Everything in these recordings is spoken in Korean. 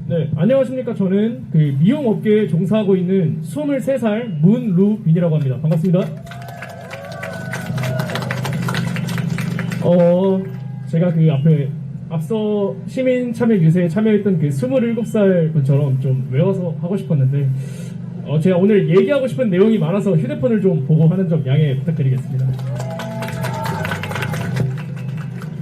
네, 안녕하십니까. 저는 그 미용업계에 종사하고 있는 23살 문루빈이라고 합니다. 반갑습니다. 제가 그 앞서 시민 참여 유세에 참여했던 그 27살 분처럼 좀 외워서 하고 싶었는데, 제가 오늘 얘기하고 싶은 내용이 많아서 휴대폰을 좀 보고 하는 점 양해 부탁드리겠습니다.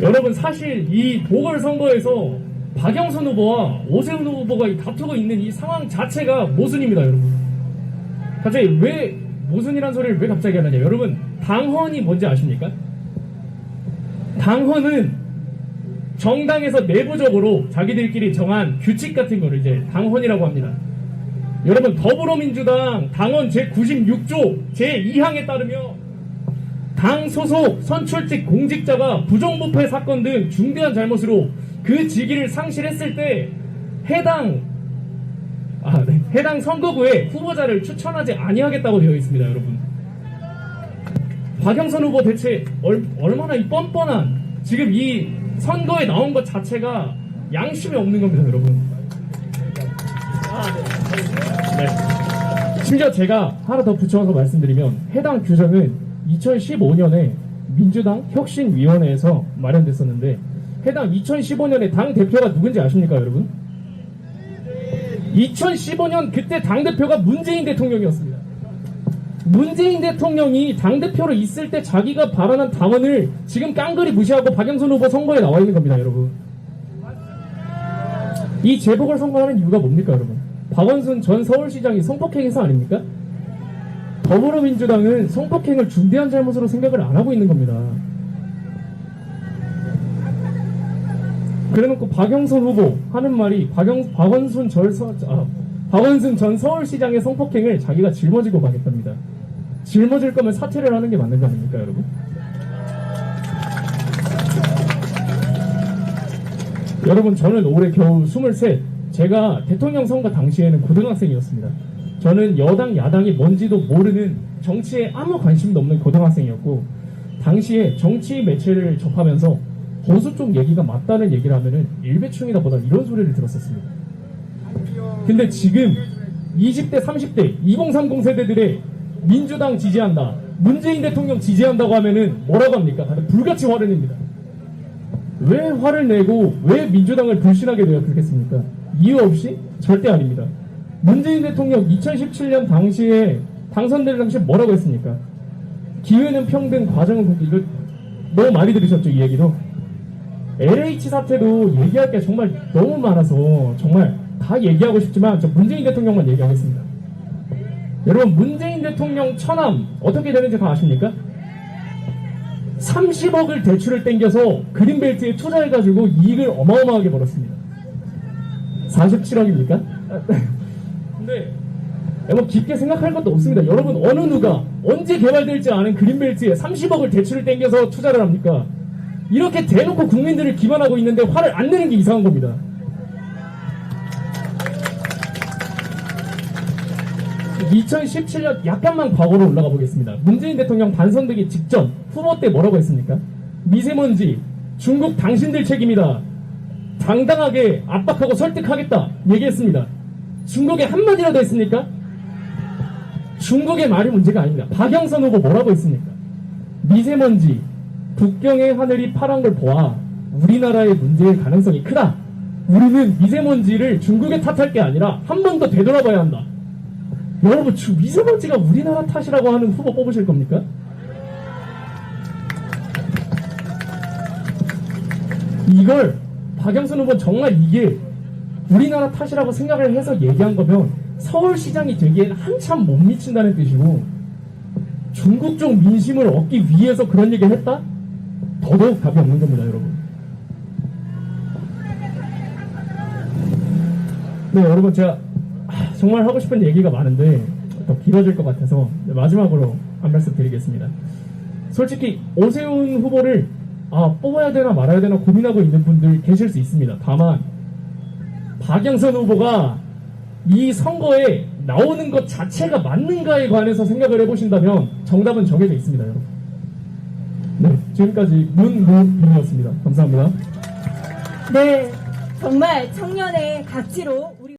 여러분, 사실 이 보궐선거에서 박영선 후보와 오세훈 후보가 다투고 있는 이 상황 자체가 모순입니다, 여러분. 갑자기 왜 모순이란 소리를 왜 갑자기 하느냐? 여러분, 당헌이 뭔지 아십니까? 당헌은 정당에서 내부적으로 자기들끼리 정한 규칙 같은 거를 이제 당헌이라고 합니다. 여러분, 더불어민주당 당헌 제96조 제2항에 따르면 당 소속 선출직 공직자가 부정부패 사건 등 중대한 잘못으로 그 직위를 상실했을 때 해당 선거구에 후보자를 추천하지 아니하겠다고 되어 있습니다, 여러분. 박영선 후보 대체 얼마나 이 뻔뻔한, 지금 이 선거에 나온 것 자체가 양심이 없는 겁니다, 여러분. 네. 심지어 제가 하나 더 붙여서 말씀드리면, 해당 규정은 2015년에 민주당 혁신위원회에서 마련됐었는데, 해당 2015년에 당 대표가 누군지 아십니까, 여러분? 2015년 그때 당 대표가 문재인 대통령이었습니다. 문재인 대통령이 당 대표로 있을 때 자기가 발언한 당원을 지금 깡그리 무시하고 박영선 후보 선거에 나와 있는 겁니다, 여러분. 이 재보궐 선거하는 이유가 뭡니까, 여러분? 박원순 전 서울시장이 성폭행에서 아닙니까? 더불어민주당은 성폭행을 중대한 잘못으로 생각을 안 하고 있는 겁니다. 그래놓고 박영선 후보 하는 말이 박원순 전 서울시장의 성폭행을 자기가 짊어지고 가겠답니다. 짊어질 거면 사퇴를 하는 게 맞는 거 아닙니까, 여러분? 여러분, 저는 올해 겨우 23, 제가 대통령 선거 당시에는 고등학생이었습니다. 저는 여당 야당이 뭔지도 모르는, 정치에 아무 관심도 없는 고등학생이었고, 당시에 정치 매체를 접하면서 보수 쪽 얘기가 맞다는 얘기를 하면은 일배충이다 보다 이런 소리를 들었었습니다. 근데 지금 20대 30대 2030 세대들의 민주당 지지한다, 문재인 대통령 지지한다고 하면은 뭐라고 합니까? 다들 불같이 화를 냅니다. 왜 화를 내고 왜 민주당을 불신하게 되었겠습니까? 이유 없이? 절대 아닙니다. 문재인 대통령 2017년 당시에 당선될 당시에 뭐라고 했습니까? 기회는 평등, 과정은 공평. 이거 너무 많이 들으셨죠, 이 얘기도? LH 사태도 얘기할 게 정말 너무 많아서 정말 다 얘기하고 싶지만 저 문재인 대통령만 얘기하겠습니다. 여러분, 문재인 대통령 처남 어떻게 되는지 다 아십니까? 30억을 대출을 땡겨서 그린벨트에 투자해가지고 이익을 어마어마하게 벌었습니다. 47억입니까? 근데 뭐 깊게 생각할 것도 없습니다. 여러분, 어느 누가 언제 개발될지 아는 그린벨트에 30억을 대출을 땡겨서 투자를 합니까? 이렇게 대놓고 국민들을 기만하고 있는데 화를 안 내는 게 이상한 겁니다. (2017년) 약간만 과거로 올라가 보겠습니다. 문재인 대통령 당선되기 직전 후보 때 뭐라고 했습니까? 미세먼지 중국 당신들 책임이다, 당당하게 압박하고 설득하겠다 얘기했습니다. 중국에 한마디라도 했습니까? 중국의 말이 문제가 아닙니다. 박영선 후보 뭐라고 했습니까? 미세먼지, 북경의 하늘이 파란 걸 보아 우리나라의 문제의 가능성이 크다. 우리는 미세먼지를 중국에 탓할 게 아니라 한 번 더 되돌아봐야 한다. 여러분, 미세먼지가 우리나라 탓이라고 하는 후보 뽑으실 겁니까? 이걸 박영선 후보 정말 이게 우리나라 탓이라고 생각을 해서 얘기한 거면 서울시장이 되기엔 한참 못 미친다는 뜻이고, 중국 쪽 민심을 얻기 위해서 그런 얘기를 했다? 더더욱 답이 없는 겁니다, 여러분. 네, 여러분, 제가 정말 하고 싶은 얘기가 많은데 더 길어질 것 같아서 마지막으로 한 말씀 드리겠습니다. 솔직히 오세훈 후보를 뽑아야 되나 말아야 되나 고민하고 있는 분들 계실 수 있습니다. 다만 박영선 후보가 이 선거에 나오는 것 자체가 맞는가에 관해서 생각을 해보신다면 정답은 정해져 있습니다, 여러분. 네, 지금까지 문루빈이었습니다. 감사합니다. 네, 정말 청년의 가치로 우리